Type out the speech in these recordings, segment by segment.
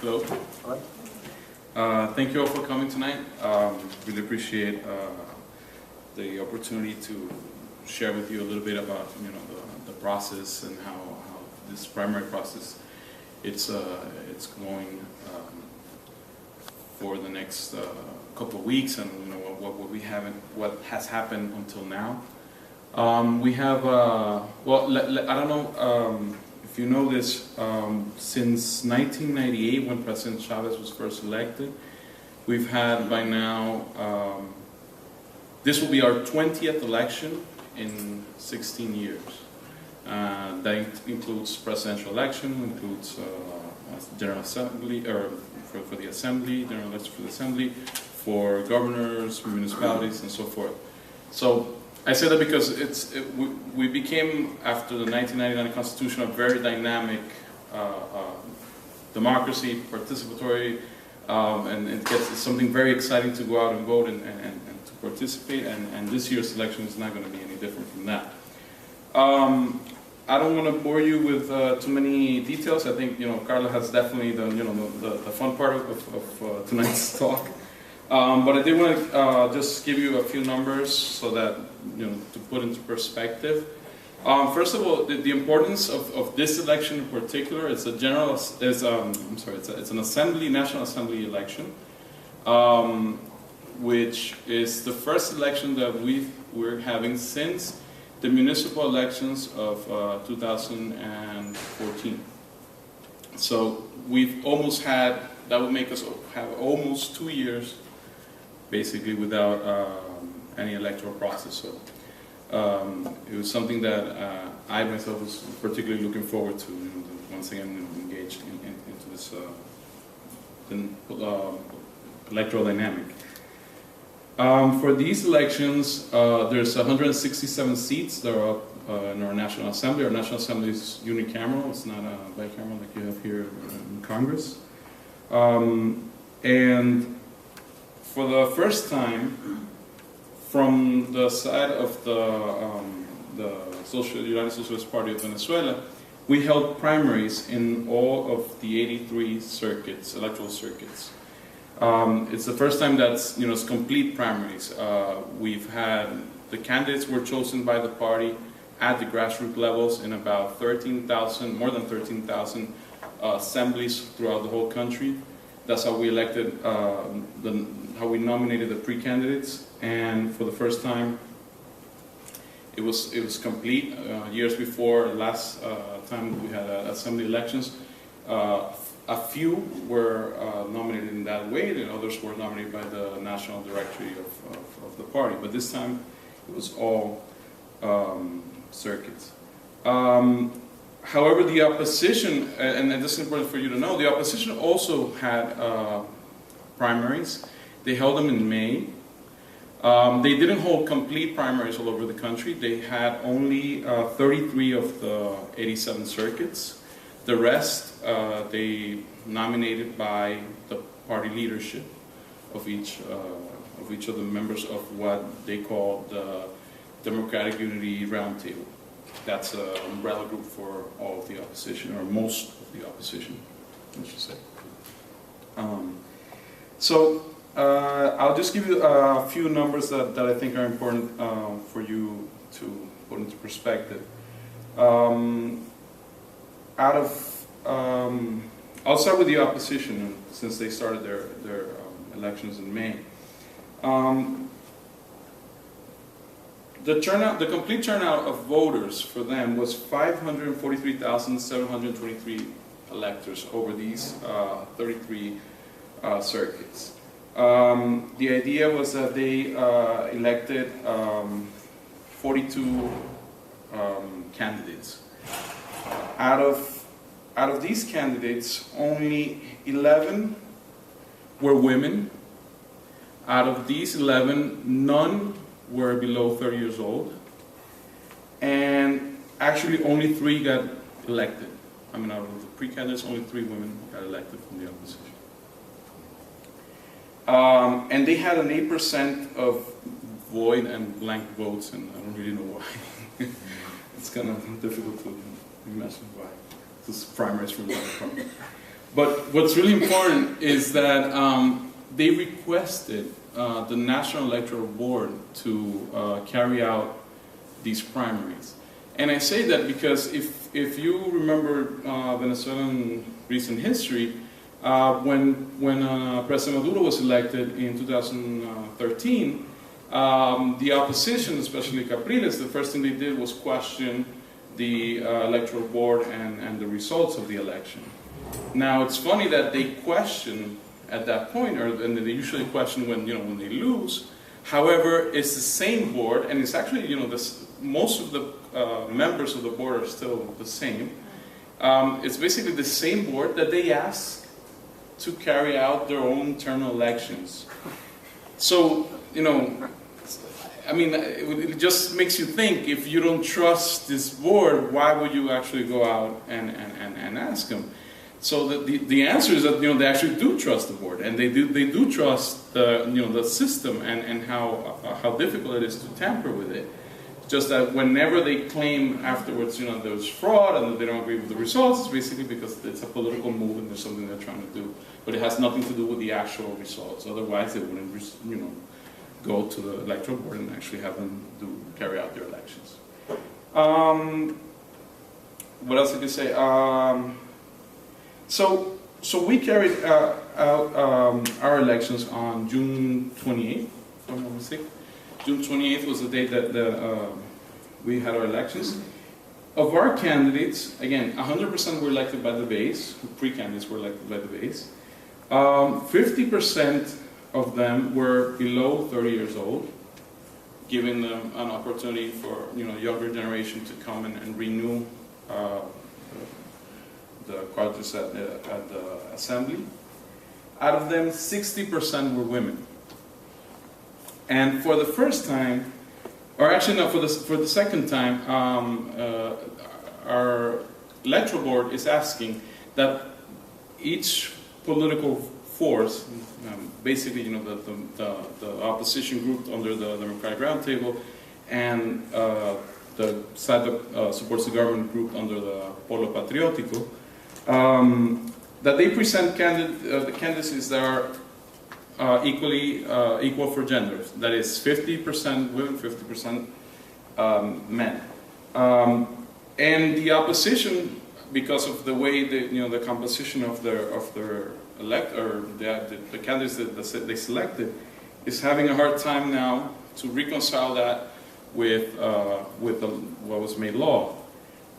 Hello. Thank you all for coming tonight. Really appreciate the opportunity to share with you a little bit about the process and how this primary process it's going for the next couple of weeks, and what has happened until now. We have well, I don't know if you know this, since 1998, when President Chavez was first elected, we've had by now, this will be our 20th election in 16 years. That includes presidential election, includes General Assembly, or for the Assembly, General election for the Assembly, for governors, municipalities, and so forth. So I say that because we became, after the 1999 Constitution, a very dynamic democracy, participatory, and it's something very exciting to go out and vote and to participate, and this year's election is not going to be any different from that. I don't want to bore you with too many details. I think Carla has definitely done the fun part of tonight's talk. But I did want to just give you a few numbers so that to put into perspective. First of all, the importance of this election in particular is it's an National Assembly election, which is the first election that we're having since the municipal elections of 2014. So we've almost had, that would make us have almost 2 years basically without any electoral process. So it was something that I myself was particularly looking forward to, once again engaged into this electoral dynamic. For these elections, there's 167 seats that are up in our National Assembly. Our National Assembly is unicameral, it's not a bicameral like you have here in Congress. And for the first time, from the side of the United Socialist Party of Venezuela, we held primaries in all of the 83 circuits, electoral circuits. It's the first time that's it's complete primaries. We've had the candidates were chosen by the party at the grassroots levels in about 13,000, more than 13,000 assemblies throughout the whole country. That's how we elected, how we nominated the pre-candidates, and for the first time, it was complete. Years before, last time we had assembly elections, a few were nominated in that way, and others were nominated by the national directory of the party. But this time, it was all circuits. However, the opposition, and this is important for you to know, the opposition also had primaries. They held them in May. They didn't hold complete primaries all over the country. They had only 33 of the 87 circuits. The rest, they nominated by the party leadership of each of the members of what they call the Democratic Unity Roundtable. That's an umbrella group for all of the opposition, or most of the opposition, I should say. I'll just give you a few numbers that I think are important for you to put into perspective. I'll start with the opposition, since they started their elections in May. The complete turnout of voters for them was 543,723 electors over these 33 circuits. The idea was that they elected 42 candidates. Out of these candidates, only 11 were women. Out of these 11, none were below 30 years old, and actually only 3 got elected. I mean, out of the pre-candidates, only 3 women got elected from the opposition. And they had an 8% of void and blank votes, and I don't really know why. It's kind of difficult to imagine why. This primaries from the other party. But what's really important is that they requested the National Electoral Board to carry out these primaries. And I say that because if you remember Venezuelan recent history, when President Maduro was elected in 2013, the opposition, especially Capriles, the first thing they did was question the electoral board and the results of the election. Now it's funny that they question at that point, and they usually question when they lose. However, it's the same board, and it's actually most of the members of the board are still the same. It's basically the same board that they ask to carry out their own internal elections. So I mean, it just makes you think, if you don't trust this board, why would you actually go out and ask them? So the answer is that they actually do trust the board, and they do trust the system and how difficult it is to tamper with it. Just that whenever they claim afterwards there was fraud and that they don't agree with the results, it's basically because it's a political move and there's something they're trying to do. But it has nothing to do with the actual results. Otherwise, they wouldn't go to the electoral board and actually have them carry out their elections. What else I could say? So we carried out our elections on June 28th, if I'm not mistaken. June 28th was the date that we had our elections. Of our candidates, again, 100% were elected by the base. Pre-candidates were elected by the base. 50% of them were below 30 years old, giving them an opportunity for younger generation to come and renew the quadrants at the assembly. Out of them, 60% were women. And for the first time, or actually no, for the second time, our electoral board is asking that each political force, basically the opposition group under the Democratic Roundtable, and the side that supports the government group under the Polo Patriótico, that they present the candidacies that are equal for genders. That is 50% women, 50% men. And the opposition, because of the way the composition of their the candidates that they selected, is having a hard time now to reconcile that with what was made law.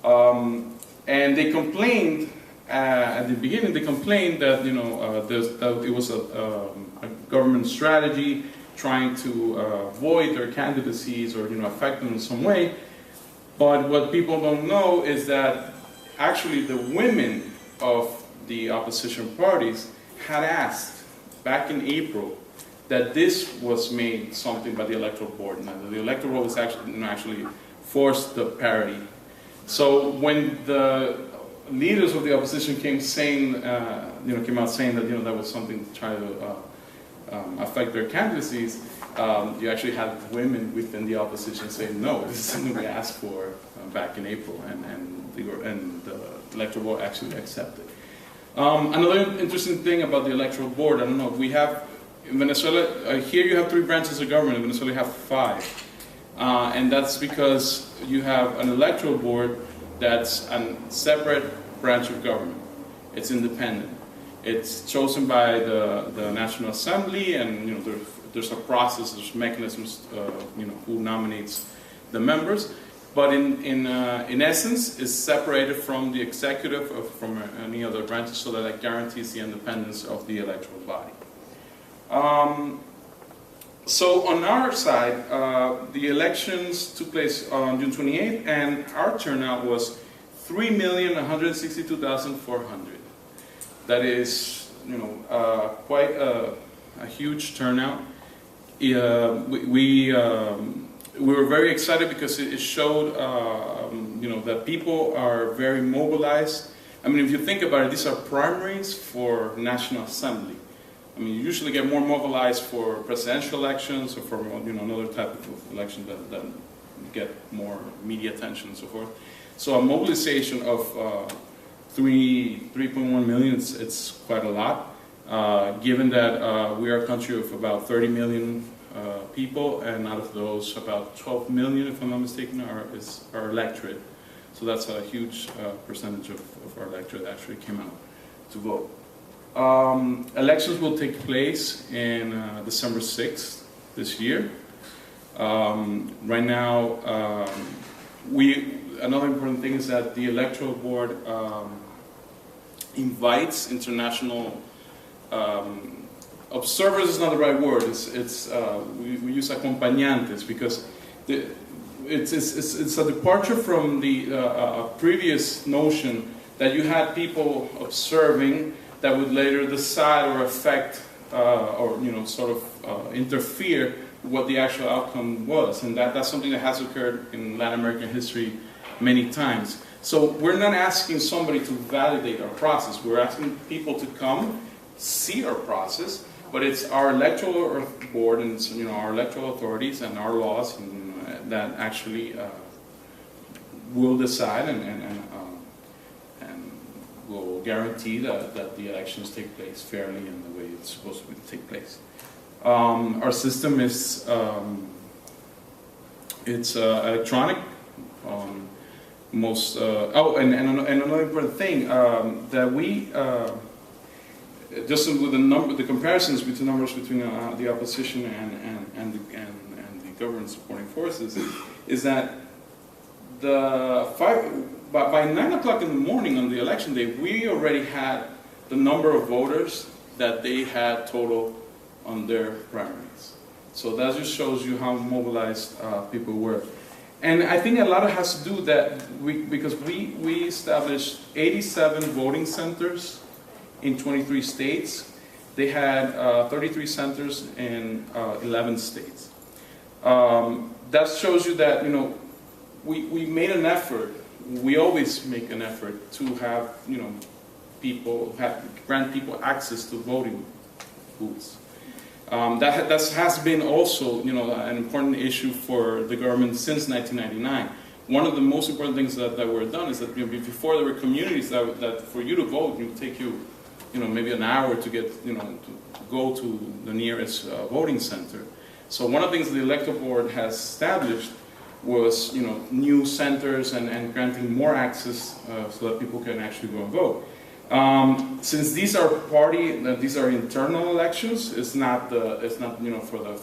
And they complained at the beginning. They complained that that it was a government strategy trying to avoid their candidacies or affect them in some way. But what people don't know is that actually the women of the opposition parties had asked back in April that this was made something by the electoral board, and that the electoral board was actually forced the parity. So when the leaders of the opposition came out saying that that was something to try to affect their candidacies, you actually had women within the opposition saying, no, this is something we asked for back in April, and the electoral board actually accepted. Another interesting thing about the electoral board, I don't know, we have in Venezuela, here you have 3 branches of government, in Venezuela you have 5. And that's because you have an electoral board that's a separate branch of government. It's independent. It's chosen by the National Assembly, and there's a process, there's mechanisms, who nominates the members. But in essence, it's separated from the executive or from any other branches, so that it guarantees the independence of the electoral body. So on our side, the elections took place on June 28th, and our turnout was 3,162,400. That is, quite a huge turnout. We were very excited because it showed, that people are very mobilized. I mean, if you think about it, these are primaries for National Assembly. I mean, you usually get more mobilized for presidential elections or for another type of election that get more media attention and so forth. So a mobilization of 3.1 million, it's quite a lot. Given that we are a country of about 30 million people, and out of those, about 12 million, if I'm not mistaken, are electorate. So that's a huge percentage of our electorate that actually came out to vote. Elections will take place in December 6th this year. Right now, another important thing is that the electoral board invites international observers. Is not the right word. We use acompañantes because it's a departure from the previous notion that you had people observing that would later decide or affect or sort of interfere with what the actual outcome was, and that's something that has occurred in Latin American history many times. So we're not asking somebody to validate our process. We're asking people to come see our process, but it's our electoral board and our electoral authorities and our laws that actually will decide and will guarantee that the elections take place fairly in the way it's supposed to take place. Our system is it's electronic. And another important thing that we just with the comparisons between numbers between the opposition and the government supporting forces is that by 9 o'clock in the morning on the election day, we already had the number of voters that they had total on their primaries. So that just shows you how mobilized people were. And I think a lot of it has to do that because we established 87 voting centers in 23 states. They had 33 centers in 11 states. That shows you that we made an effort. We always make an effort to have grant people access to voting booths. That has been also an important issue for the government since 1999. One of the most important things that were done is that before there were communities that for you to vote, it would take you maybe an hour to get to go to the nearest voting center. So one of the things the electoral board has established was new centers and granting more access so that people can actually go and vote. Since these are internal elections, it's not for the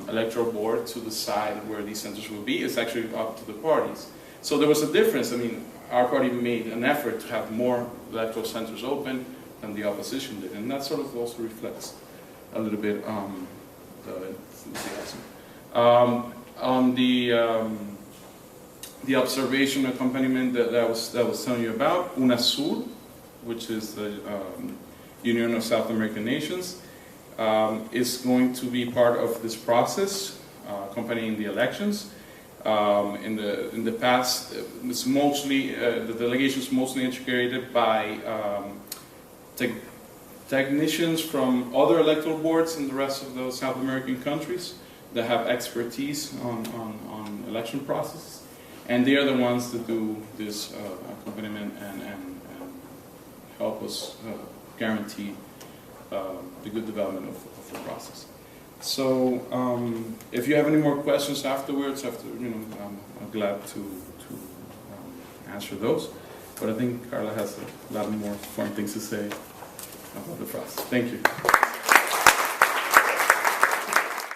electoral board to decide where these centers will be. It's actually up to the parties. So there was a difference. I mean, our party made an effort to have more electoral centers open than the opposition did, and that sort of also reflects a little bit the enthusiasm. On the observation accompaniment that I was telling you about, UNASUR, which is the Union of South American Nations, is going to be part of this process, accompanying the elections. In the past, it's mostly the delegation is mostly integrated by technicians from other electoral boards in the rest of the South American countries that have expertise on election processes. And they are the ones that do this accompaniment and help us guarantee the good development of the process. So if you have any more questions afterwards, I'm glad to answer those. But I think Carla has a lot more fun things to say about the process. Thank you.